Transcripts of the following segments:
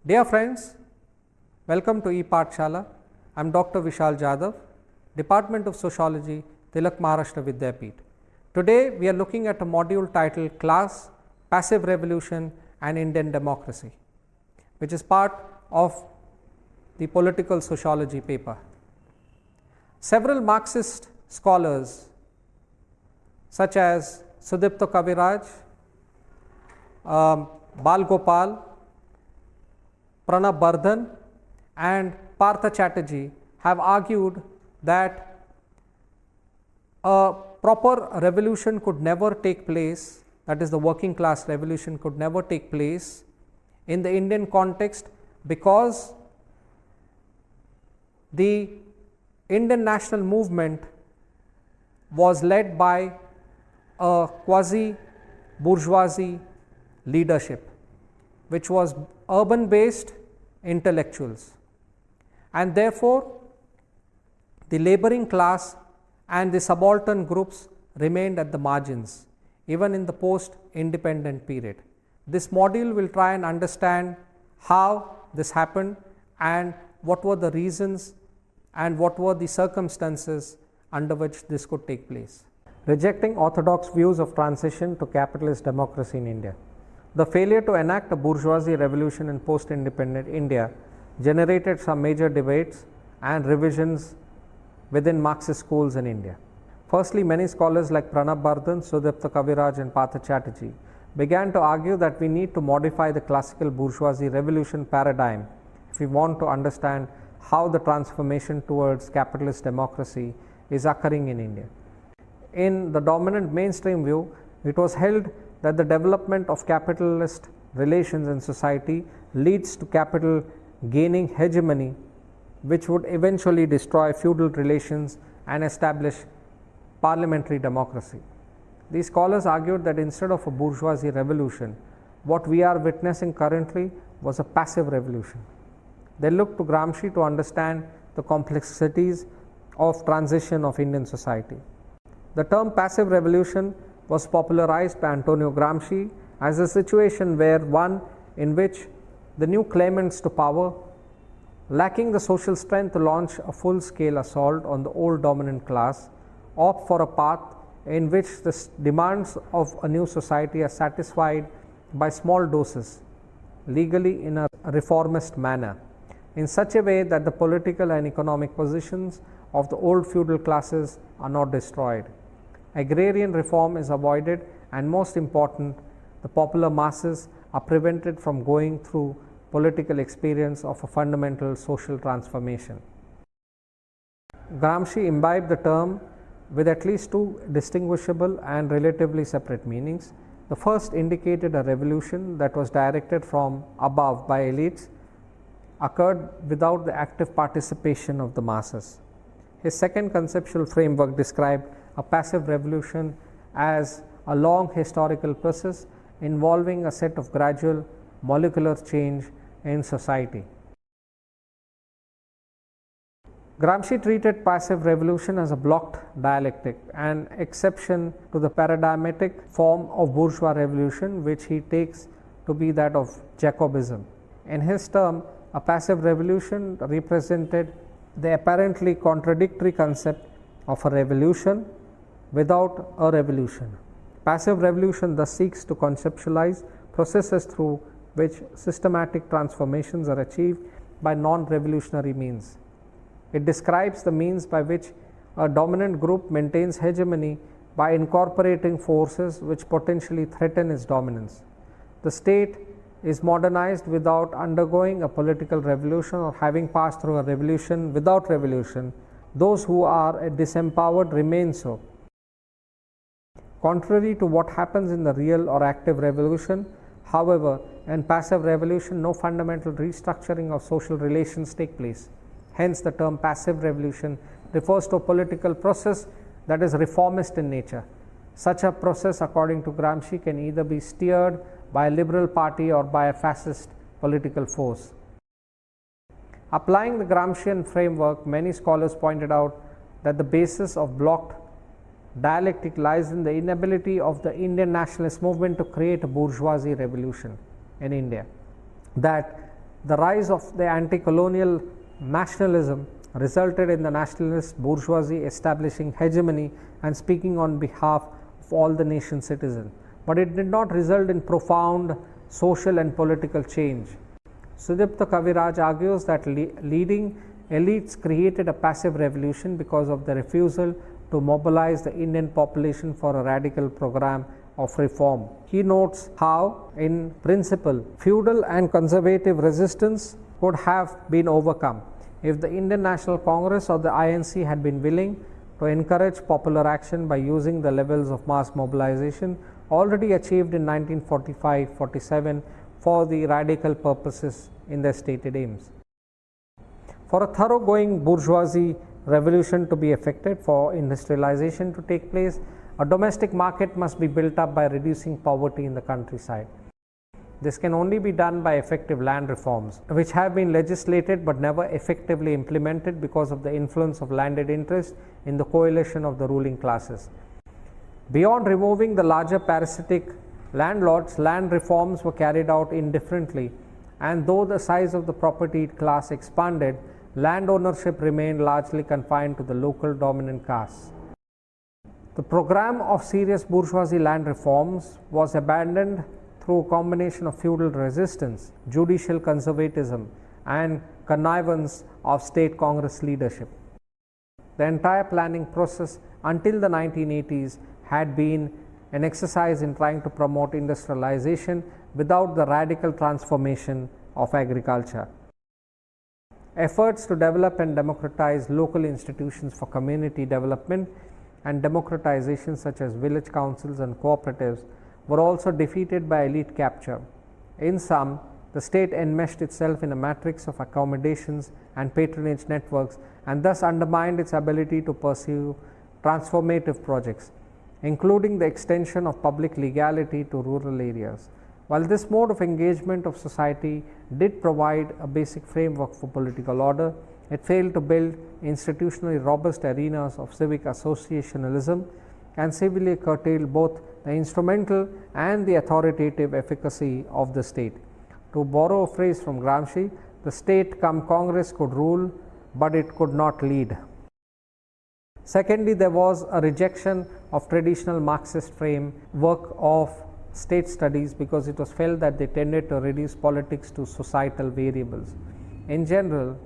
Dear friends, welcome to ePathshala. I am Dr. Vishal Jadhav, Department of Sociology, Tilak Maharashtra Vidyapeeth. Today we are looking at a module titled Class, Passive Revolution and Indian Democracy, which is part of the political sociology paper. Several Marxist scholars such as Sudipta Kaviraj, Bal Gopal, Pranab Bardhan and Partha Chatterjee have argued that a proper revolution could never take place, that is the working class revolution could never take place in the Indian context because the Indian national movement was led by a quasi bourgeoisie leadership which was urban based intellectuals, and therefore the laboring class and the subaltern groups remained at the margins even in the post independent period. This module will try and understand how this happened and what were the reasons and what were the circumstances under which this could take place. Rejecting orthodox views of transition to capitalist democracy in India. The failure to enact a bourgeoisie revolution in post-independent India generated some major debates and revisions within Marxist schools in India. Firstly, many scholars like Pranab Bardhan, Sudipta Kaviraj and Partha Chatterjee began to argue that we need to modify the classical bourgeoisie revolution paradigm if we want to understand how the transformation towards capitalist democracy is occurring in India. In the dominant mainstream view, it was held that the development of capitalist relations in society leads to capital gaining hegemony, which would eventually destroy feudal relations and establish parliamentary democracy. These scholars argued that instead of a bourgeoisie revolution, what we are witnessing currently was a passive revolution. They looked to Gramsci to understand the complexities of transition of Indian society. The term passive revolution was popularized by Antonio Gramsci as a situation where one in which the new claimants to power, lacking the social strength to launch a full-scale assault on the old dominant class, opt for a path in which the demands of a new society are satisfied by small doses, legally in a reformist manner, in such a way that the political and economic positions of the old feudal classes are not destroyed. Agrarian reform is avoided, and most important, the popular masses are prevented from going through political experience of a fundamental social transformation. Gramsci imbibed the term with at least two distinguishable and relatively separate meanings. The first indicated a revolution that was directed from above by elites, occurred without the active participation of the masses. His second conceptual framework described a passive revolution as a long historical process involving a set of gradual molecular change in society. Gramsci treated passive revolution as a blocked dialectic, an exception to the paradigmatic form of bourgeois revolution which he takes to be that of Jacobism. In his term, a passive revolution represented the apparently contradictory concept of a revolution without a revolution. Passive revolution thus seeks to conceptualize processes through which systematic transformations are achieved by non-revolutionary means. It describes the means by which a dominant group maintains hegemony by incorporating forces which potentially threaten its dominance. The state is modernized without undergoing a political revolution or having passed through a revolution without revolution. Those who are disempowered remain so. Contrary to what happens in the real or active revolution, however, in passive revolution no fundamental restructuring of social relations take place. Hence the term passive revolution refers to a political process that is reformist in nature. Such a process, according to Gramsci, can either be steered by a liberal party or by a fascist political force. Applying the Gramscian framework, many scholars pointed out that the basis of blocked dialectic lies in the inability of the Indian nationalist movement to create a bourgeoisie revolution in India. That The rise of the anti-colonial nationalism resulted in the nationalist bourgeoisie establishing hegemony and speaking on behalf of all the nation's citizens. But it did not result in profound social and political change. Sudipta Kaviraj argues that leading elites created a passive revolution because of the refusal to mobilize the Indian population for a radical program of reform. He notes how, in principle, feudal and conservative resistance could have been overcome if the Indian National Congress or the INC had been willing to encourage popular action by using the levels of mass mobilization already achieved in 1945-47 for the radical purposes in their stated aims. For a thoroughgoing bourgeoisie revolution to be effected, for industrialization to take place, a domestic market must be built up by reducing poverty in the countryside. This can only be done by effective land reforms, which have been legislated but never effectively implemented because of the influence of landed interests in the coalition of the ruling classes. Beyond removing the larger parasitic landlords, land reforms were carried out indifferently, and though the size of the propertied class expanded, land ownership remained largely confined to the local dominant castes. The program of serious bourgeoisie land reforms was abandoned through a combination of feudal resistance, judicial conservatism, and connivance of state Congress leadership. The entire planning process until the 1980s had been an exercise in trying to promote industrialization without the radical transformation of agriculture. Efforts to develop and democratize local institutions for community development and democratization, such as village councils and cooperatives, were also defeated by elite capture. In sum, the state enmeshed itself in a matrix of accommodations and patronage networks and thus undermined its ability to pursue transformative projects, including the extension of public legality to rural areas. While this mode of engagement of society did provide a basic framework for political order, it failed to build institutionally robust arenas of civic associationalism and severely curtailed both the instrumental and the authoritative efficacy of the state. To borrow a phrase from Gramsci, the state cum Congress could rule, but it could not lead. Secondly, there was a rejection of traditional Marxist framework of state studies because it was felt that they tended to reduce politics to societal variables. In general,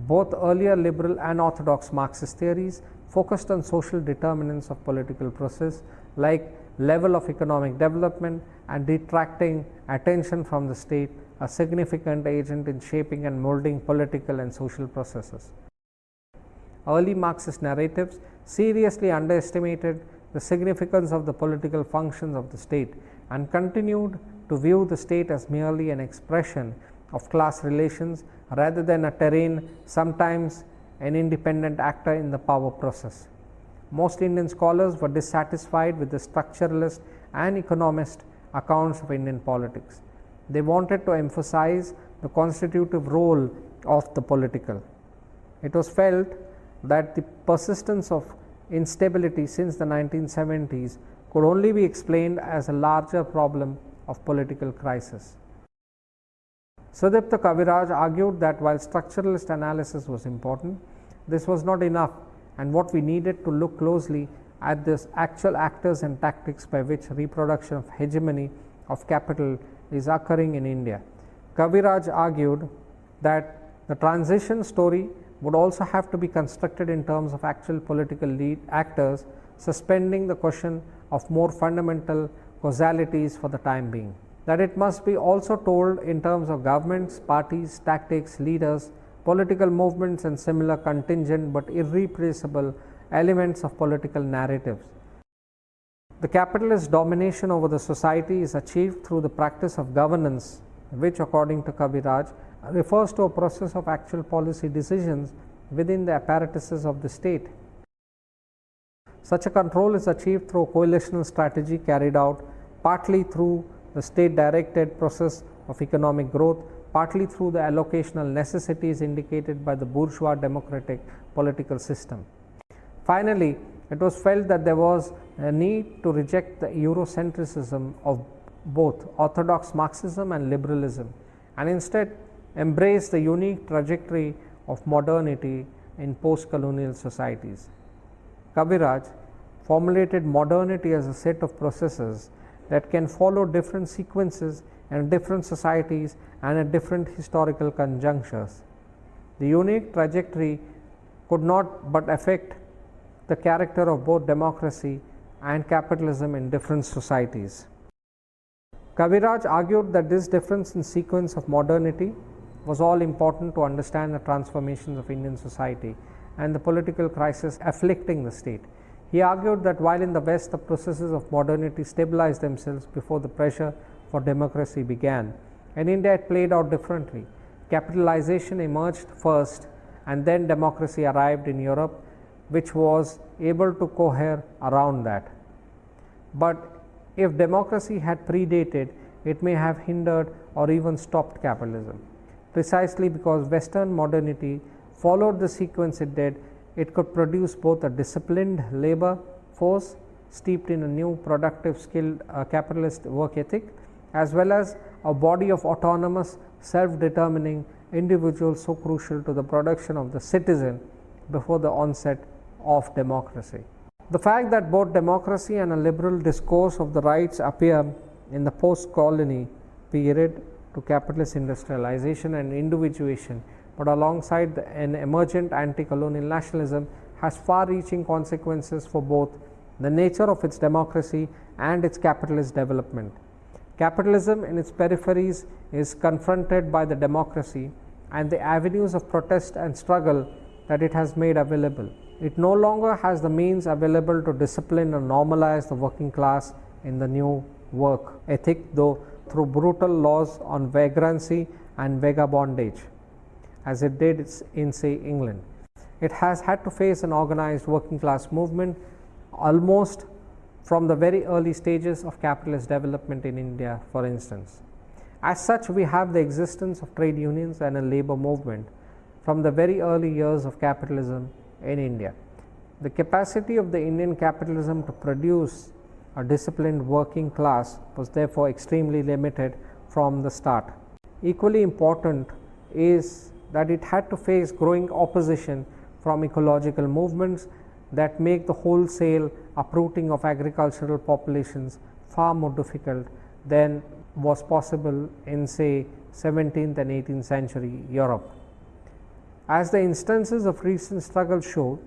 both earlier liberal and orthodox Marxist theories focused on social determinants of political process like level of economic development and detracting attention from the state, a significant agent in shaping and molding political and social processes. Early Marxist narratives seriously underestimated the significance of the political functions of the state and continued to view the state as merely an expression of class relations rather than a terrain, sometimes an independent actor in the power process. Most Indian scholars were dissatisfied with the structuralist and economist accounts of Indian politics. They wanted to emphasize the constitutive role of the political. It was felt that the persistence of instability since the 1970s could only be explained as a larger problem of political crisis. Sudipta Kaviraj argued that while structuralist analysis was important, this was not enough, and what we needed to look closely at the actual actors and tactics by which reproduction of hegemony of capital is occurring in India. Kaviraj argued that the transition story would also have to be constructed in terms of actual political lead actors, suspending the question of more fundamental causalities for the time being. That it must be also told in terms of governments, parties, tactics, leaders, political movements and similar contingent but irreplaceable elements of political narratives. The capitalist domination over the society is achieved through the practice of governance, which according to Kaviraj refers to a process of actual policy decisions within the apparatuses of the state. Such a control is achieved through a coalitional strategy carried out partly through the state directed process of economic growth, partly through the allocational necessities indicated by the bourgeois democratic political system. Finally, it was felt that there was a need to reject the Eurocentrism of both orthodox Marxism and liberalism, and instead embraced the unique trajectory of modernity in post-colonial societies. Kaviraj formulated modernity as a set of processes that can follow different sequences in different societies and at different historical conjunctures. The unique trajectory could not but affect the character of both democracy and capitalism in different societies. Kaviraj argued that this difference in sequence of modernity was all important to understand the transformations of Indian society and the political crisis afflicting the state. He argued that while in the West the processes of modernity stabilized themselves before the pressure for democracy began, in India it played out differently. Capitalization emerged first and then democracy arrived in Europe, which was able to cohere around that. But if democracy had predated, it may have hindered or even stopped capitalism. Precisely because Western modernity followed the sequence it did, it could produce both a disciplined labor force steeped in a new productive skilled capitalist work ethic, as well as a body of autonomous self-determining individuals so crucial to the production of the citizen before the onset of democracy. The fact that both democracy and a liberal discourse of the rights appear in the post-colony period to capitalist industrialization and individuation, but alongside an emergent anti-colonial nationalism, has far-reaching consequences for both the nature of its democracy and its capitalist development. Capitalism in its peripheries is confronted by the democracy and the avenues of protest and struggle that it has made available. It no longer has the means available to discipline and normalize the working class in the new work ethic, though through brutal laws on vagrancy and vagabondage, as it did in, say, England. It has had to face an organized working class movement almost from the very early stages of capitalist development in India, for instance. As such, we have the existence of trade unions and a labor movement from the very early years of capitalism in India. The capacity of the Indian capitalism to produce a disciplined working class was therefore extremely limited from the start. Equally important is that it had to face growing opposition from ecological movements that make the wholesale uprooting of agricultural populations far more difficult than was possible in, say, 17th and 18th century Europe. As the instances of recent struggle show,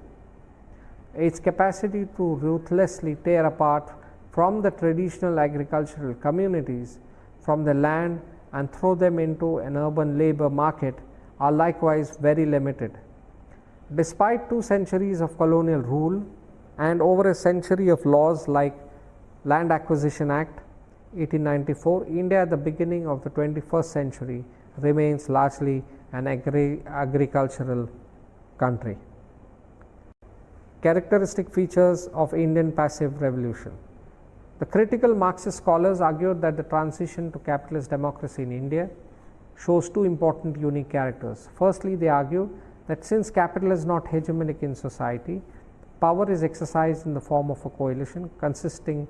its capacity to ruthlessly tear apart from the traditional agricultural communities from the land and throw them into an urban labor market are likewise very limited. Despite 2 centuries of colonial rule and over a century of laws like Land Acquisition Act 1894, India at the beginning of the 21st century remains largely an agricultural country. Characteristic features of Indian passive revolution. The critical Marxist scholars argued that the transition to capitalist democracy in India shows 2 important unique characters. Firstly, they argue that since capital is not hegemonic in society, power is exercised in the form of a coalition consisting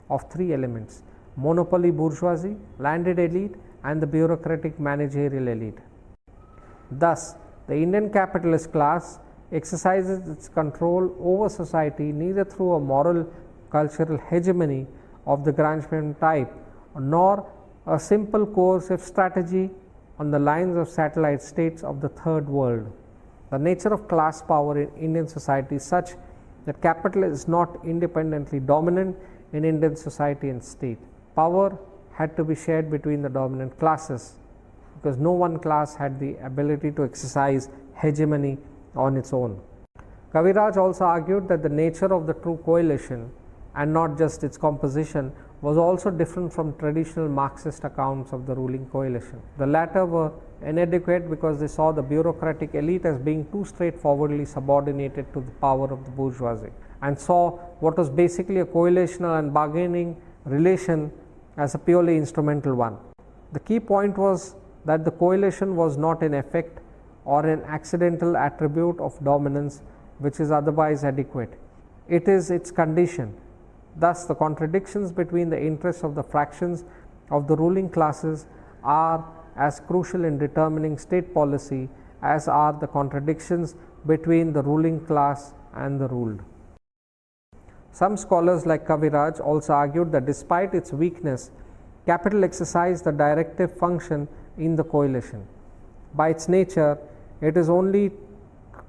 of 3 elements: monopoly bourgeoisie, landed elite, and the bureaucratic managerial elite. Thus, the Indian capitalist class exercises its control over society neither through a moral cultural hegemony of the Gramscian type nor a simple coercive strategy on the lines of satellite states of the third world. The nature of class power in Indian society is such that capital is not independently dominant in Indian society and state. Power had to be shared between the dominant classes because no one class had the ability to exercise hegemony on its own. Kaviraj also argued that the nature of the true coalition and not just its composition was also different from traditional Marxist accounts of the ruling coalition. The latter were inadequate because they saw the bureaucratic elite as being too straightforwardly subordinated to the power of the bourgeoisie and saw what was basically a coalitional and bargaining relation as a purely instrumental one. The key point was that the coalition was not an effect or an accidental attribute of dominance which is otherwise adequate. It is its condition. Thus, the contradictions between the interests of the fractions of the ruling classes are as crucial in determining state policy as are the contradictions between the ruling class and the ruled. Some scholars like Kaviraj also argued that despite its weakness, capital exercised the directive function in the coalition. By its nature, it is only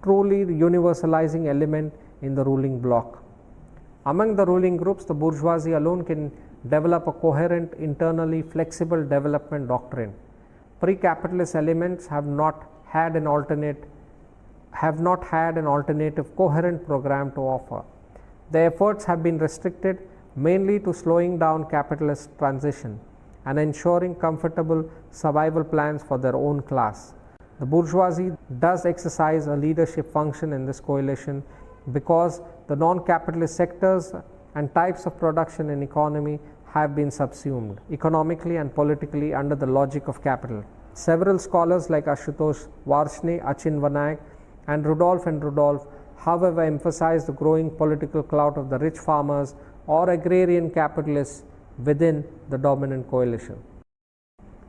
truly universalizing element in the ruling bloc. Among the ruling groups, the bourgeoisie alone can develop a coherent, internally flexible development doctrine. Pre-capitalist elements have not had an alternative coherent program to offer. Their efforts have been restricted mainly to slowing down capitalist transition and ensuring comfortable survival plans for their own class. The bourgeoisie does exercise a leadership function in this coalition because the non-capitalist sectors and types of production and economy have been subsumed economically and politically under the logic of capital. Several scholars like Ashutosh Varshney, Achin Vanayak, and Rudolph, however, emphasize the growing political clout of the rich farmers or agrarian capitalists within the dominant coalition.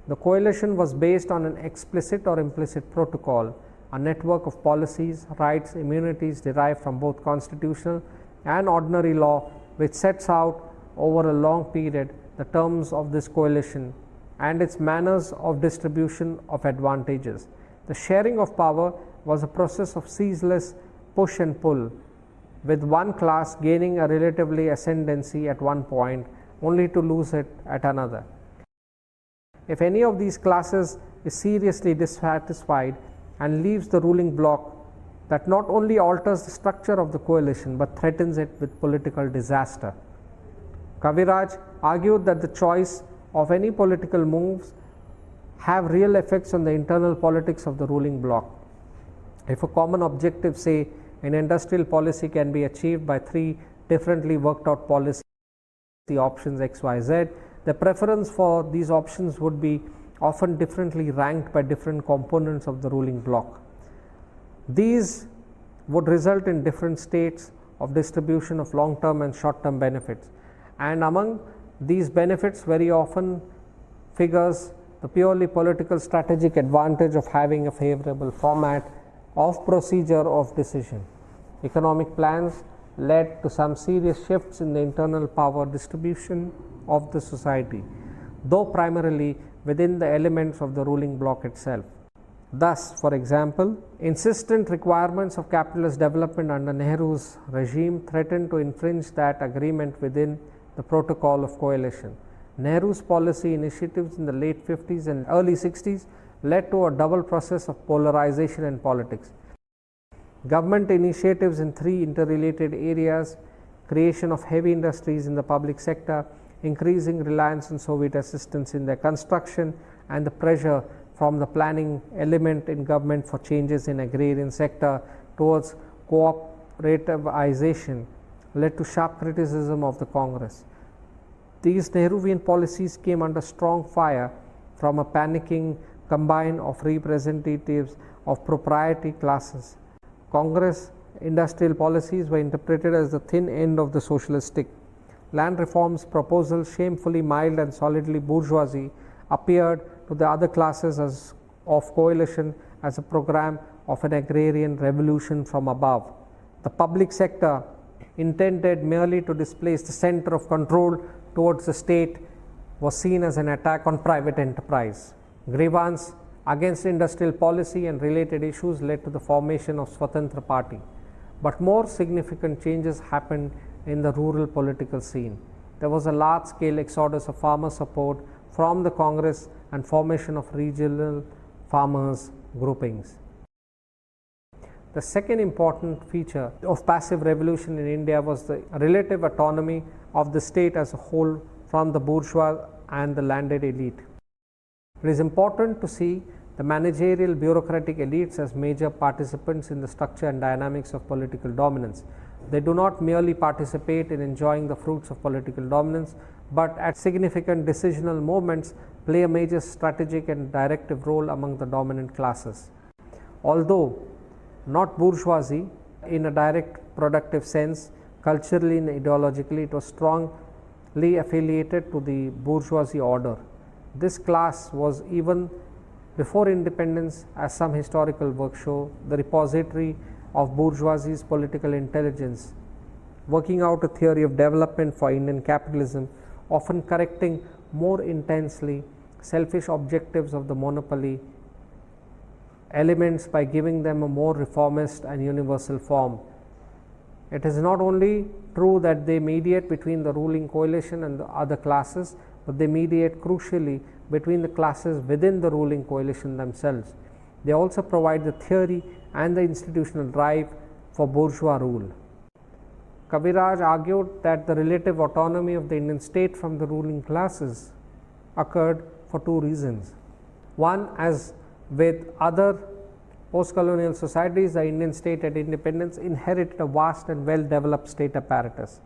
The coalition was based on an explicit or implicit protocol, a network of policies, rights, immunities derived from both constitutional and ordinary law, which sets out over a long period the terms of this coalition and its manners of distribution of advantages. The sharing of power was a process of ceaseless push and pull, with one class gaining a relatively ascendancy at one point only to lose it at another. If any of these classes is seriously dissatisfied and leaves the ruling bloc, that not only alters the structure of the coalition but threatens it with political disaster. Kaviraj argued that the choice of any political moves have real effects on the internal politics of the ruling bloc. If a common objective, say in industrial policy, can be achieved by three differently worked out policy options X, Y, Z, the preference for these options would be often differently ranked by different components of the ruling bloc. These would result in different states of distribution of long-term and short-term benefits, and among these benefits very often figures the purely political strategic advantage of having a favorable format of procedure of decision. Economic plans led to some serious shifts in the internal power distribution of the society, though primarily within the elements of the ruling bloc itself. Thus, for example, insistent requirements of capitalist development under Nehru's regime threatened to infringe that agreement within the protocol of coalition. Nehru's policy initiatives in the late 50s and early 60s led to a double process of polarization in politics. Government initiatives in three interrelated areas: creation of heavy industries in the public sector, increasing reliance on Soviet assistance in their construction, and the pressure from the planning element in government for changes in agrarian sector towards cooperativization led to sharp criticism of the Congress. These Nehruvian policies came under strong fire from a panicking combine of representatives of proprietary classes. Congress industrial policies were interpreted as the thin end of the socialist stick. Land reforms proposals, shamefully mild and solidly bourgeoisie, appeared to the other classes as of coalition as a program of an agrarian revolution from above. The public sector, intended merely to displace the center of control towards the state, was seen as an attack on private enterprise. Grievance against industrial policy and related issues led to the formation of Swatantra Party. But more significant changes happened in the rural political scene. There was a large-scale exodus of farmer support from the Congress and formation of regional farmers' groupings. The second important feature of passive revolution in India was the relative autonomy of the state as a whole from the bourgeois and the landed elite. It is important to see the managerial bureaucratic elites as major participants in the structure and dynamics of political dominance. They do not merely participate in enjoying the fruits of political dominance, but at significant decisional moments play a major strategic and directive role among the dominant classes. Although not bourgeoisie in a direct productive sense, culturally and ideologically it was strongly affiliated to the bourgeoisie order. This class was even Before independence, as some historical works show, the repository of bourgeoisie's political intelligence, working out a theory of development for Indian capitalism, often correcting more intensely selfish objectives of the monopoly elements by giving them a more reformist and universal form. It is not only true that they mediate between the ruling coalition and the other classes, but they mediate crucially between the classes within the ruling coalition themselves. They also provide the theory and the institutional drive for bourgeois rule. Kaviraj argued that the relative autonomy of the Indian state from the ruling classes occurred for two reasons. One, as with other post-colonial societies, the Indian state at independence inherited a vast and well-developed state apparatus,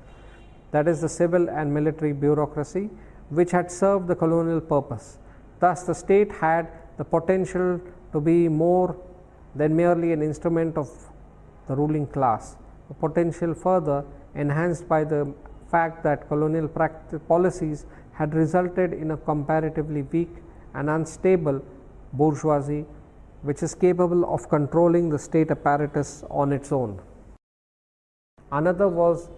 that is the civil and military bureaucracy, which had served the colonial purpose. Thus, the state had the potential to be more than merely an instrument of the ruling class, a potential further enhanced by the fact that colonial policies had resulted in a comparatively weak and unstable bourgeoisie, which is capable of controlling the state apparatus on its own. Another was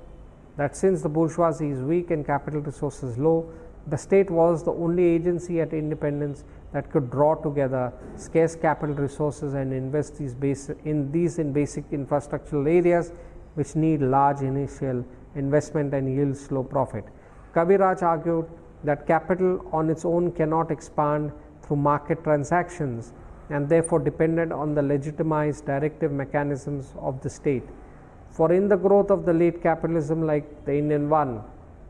that since the bourgeoisie is weak and capital resources low, the state was the only agency at independence that could draw together scarce capital resources and invest in basic infrastructural areas which need large initial investment and yield slow profit. Kaviraj argued that capital on its own cannot expand through market transactions and therefore depended on the legitimized directive mechanisms of the state. For in the growth of the late capitalism like the Indian one,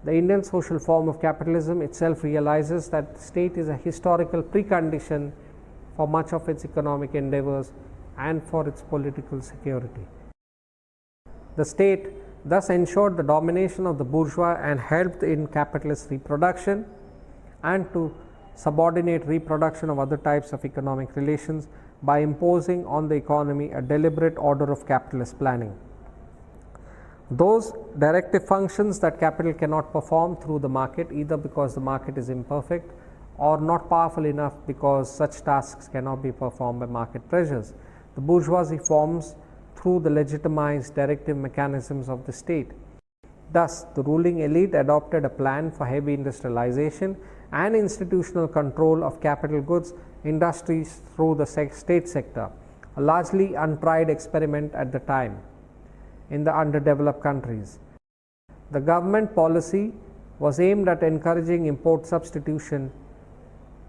the Indian social form of capitalism itself realizes that the state is a historical precondition for much of its economic endeavors and for its political security. The state thus ensured the domination of the bourgeois and helped in capitalist reproduction and to subordinate reproduction of other types of economic relations by imposing on the economy a deliberate order of capitalist planning. Those directive functions that capital cannot perform through the market, either because the market is imperfect or not powerful enough because such tasks cannot be performed by market pressures, the bourgeoisie forms through the legitimized directive mechanisms of the state. Thus, the ruling elite adopted a plan for heavy industrialization and institutional control of capital goods industries through the state sector, a largely untried experiment at the time in the underdeveloped countries. The government policy was aimed at encouraging import substitution,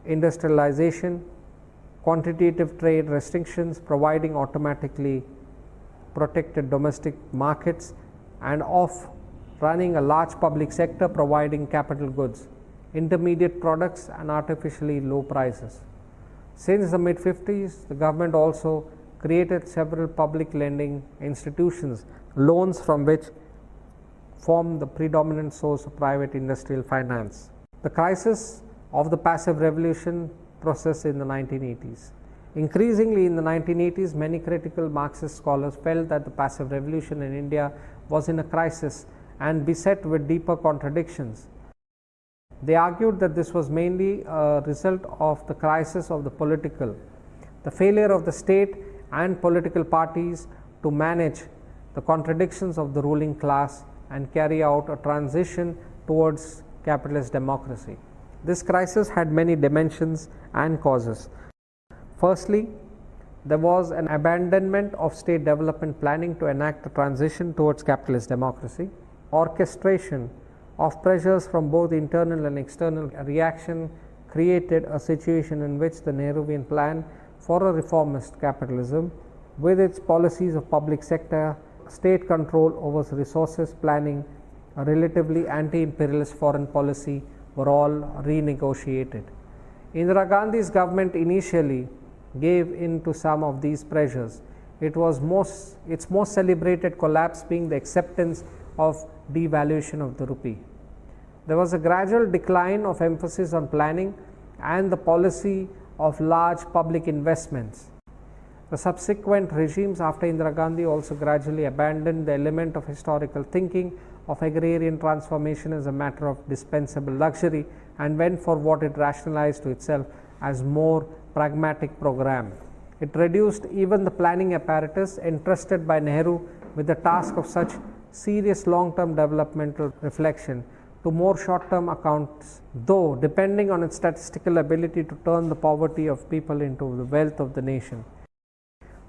industrialization, quantitative trade restrictions, providing automatically protected domestic markets, and of running a large public sector providing capital goods, intermediate products and artificially low prices. Since the mid-50s, the government also created several public lending institutions, loans from which form the predominant source of private industrial finance. The crisis of the passive revolution process in the 1980s. Increasingly in the 1980s, many critical Marxist scholars felt that the passive revolution in India was in a crisis and beset with deeper contradictions. They argued that this was mainly a result of the crisis of the failure of the state and political parties to manage the contradictions of the ruling class and carry out a transition towards capitalist democracy. This crisis had many dimensions and causes. Firstly, there was an abandonment of state development planning to enact a transition towards capitalist democracy. Orchestration of pressures from both internal and external reaction created a situation in which the Nehruvian plan for a reformist capitalism, with its policies of public sector, state control over resources planning, a relatively anti-imperialist foreign policy, were all renegotiated. Indira Gandhi's government initially gave in to some of these pressures. Its most celebrated collapse being the acceptance of devaluation of the rupee. There was a gradual decline of emphasis on planning and the policy of large public investments. The subsequent regimes after Indira Gandhi also gradually abandoned the element of historical thinking of agrarian transformation as a matter of dispensable luxury and went for what it rationalized to itself as more pragmatic program. It reduced even the planning apparatus entrusted by Nehru with the task of such serious long-term developmental reflection to more short-term accounts, though depending on its statistical ability to turn the poverty of people into the wealth of the nation.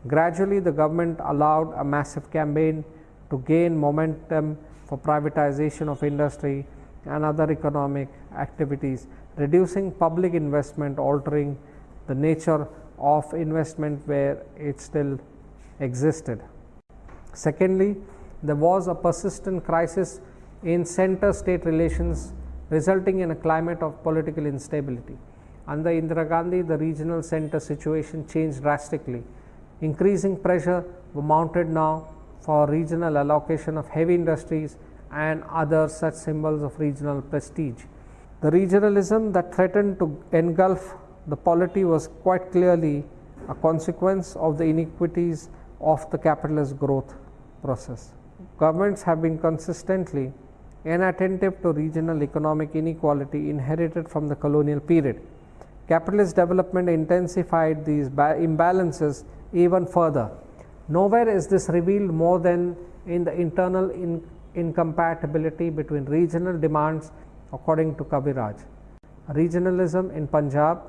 Gradually, the government allowed a massive campaign to gain momentum for privatization of industry and other economic activities, reducing public investment, altering the nature of investment where it still existed. Secondly, there was a persistent crisis in center-state relations, resulting in a climate of political instability. Under Indira Gandhi, the regional center situation changed drastically. Increasing pressure was mounted now for regional allocation of heavy industries and other such symbols of regional prestige. The regionalism that threatened to engulf the polity was quite clearly a consequence of the inequities of the capitalist growth process. Governments have been consistently inattentive to regional economic inequality inherited from the colonial period. Capitalist development intensified these imbalances even further. Nowhere is this revealed more than in the internal incompatibility between regional demands, according to Kaviraj. Regionalism in Punjab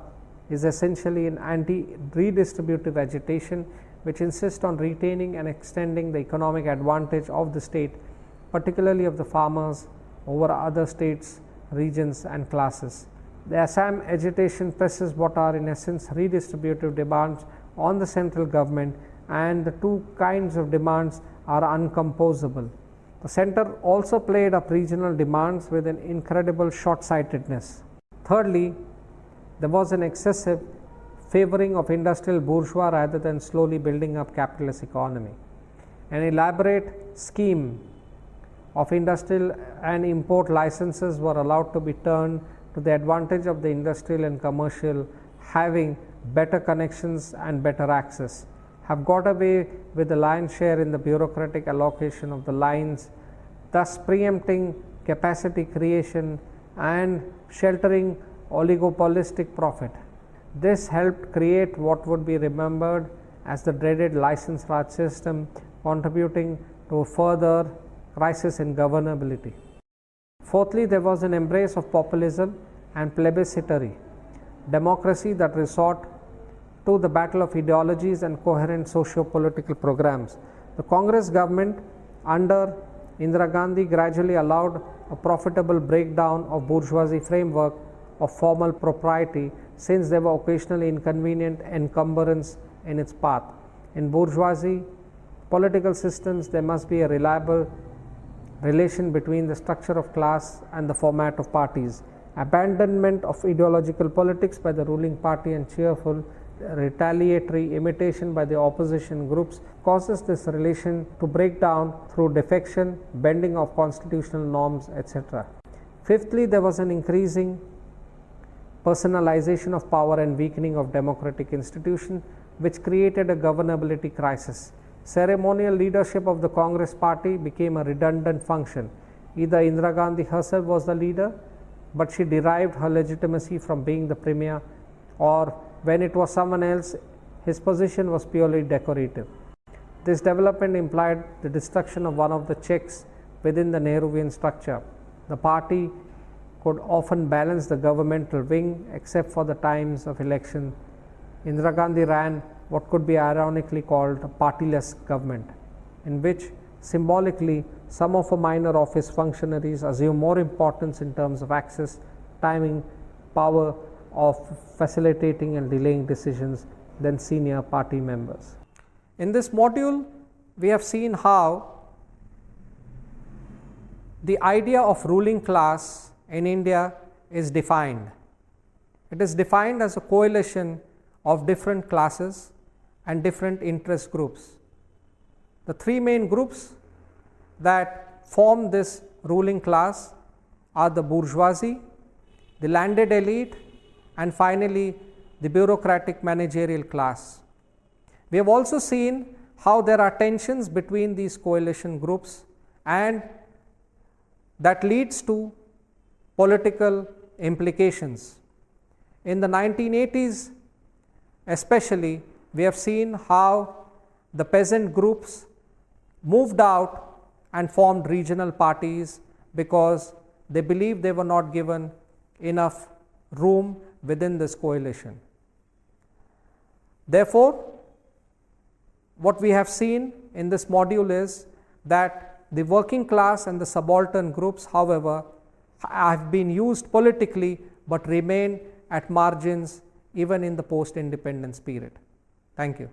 is essentially an anti-redistributive agitation which insists on retaining and extending the economic advantage of the state, particularly of the farmers, over other states, regions and classes. The Assam agitation presses what are in essence redistributive demands on the central government, and the two kinds of demands are uncomposable. The center also played up regional demands with an incredible short-sightedness. Thirdly, there was an excessive favoring of industrial bourgeois rather than slowly building up capitalist economy. An elaborate scheme of industrial and import licenses were allowed to be turned to the advantage of the industrial and commercial having better connections and better access, have got away with the lion's share in the bureaucratic allocation of the lines, thus preempting capacity creation and sheltering oligopolistic profit. This helped create what would be remembered as the dreaded license Raj system, contributing to a further crisis in governability. Fourthly, there was an embrace of populism and plebiscitary democracy that resort to the battle of ideologies and coherent socio-political programs. The Congress government under Indira Gandhi gradually allowed a profitable breakdown of bourgeoisie framework of formal propriety, since there were occasionally inconvenient encumbrance in its path. In bourgeoisie political systems, there must be a reliable relation between the structure of class and the format of parties. Abandonment of ideological politics by the ruling party and cheerful retaliatory imitation by the opposition groups causes this relation to break down through defection, bending of constitutional norms, etc. Fifthly, there was an increasing personalization of power and weakening of democratic institutions, which created a governability crisis. Ceremonial leadership of the Congress party became a redundant function. Either Indira Gandhi herself was the leader, but she derived her legitimacy from being the premier, or when it was someone else, his position was purely decorative. This development implied the destruction of one of the checks within the Nehruvian structure. The party could often balance the governmental wing except for the times of election. Indira Gandhi ran what could be ironically called a partyless government, in which symbolically some of her minor office functionaries assume more importance in terms of access, timing, power of facilitating and delaying decisions than senior party members. In this module, we have seen how the idea of ruling class in India is defined. It is defined as a coalition of different classes and different interest groups. The three main groups that form this ruling class are the bourgeoisie, the landed elite, and finally the bureaucratic managerial class. We have also seen how there are tensions between these coalition groups, and that leads to political implications. In the 1980s, especially we have seen how the peasant groups moved out and formed regional parties because they believed they were not given enough room within this coalition. Therefore, what we have seen in this module is that the working class and the subaltern groups, however, have been used politically but remain at margins even in the post-independence period. Thank you.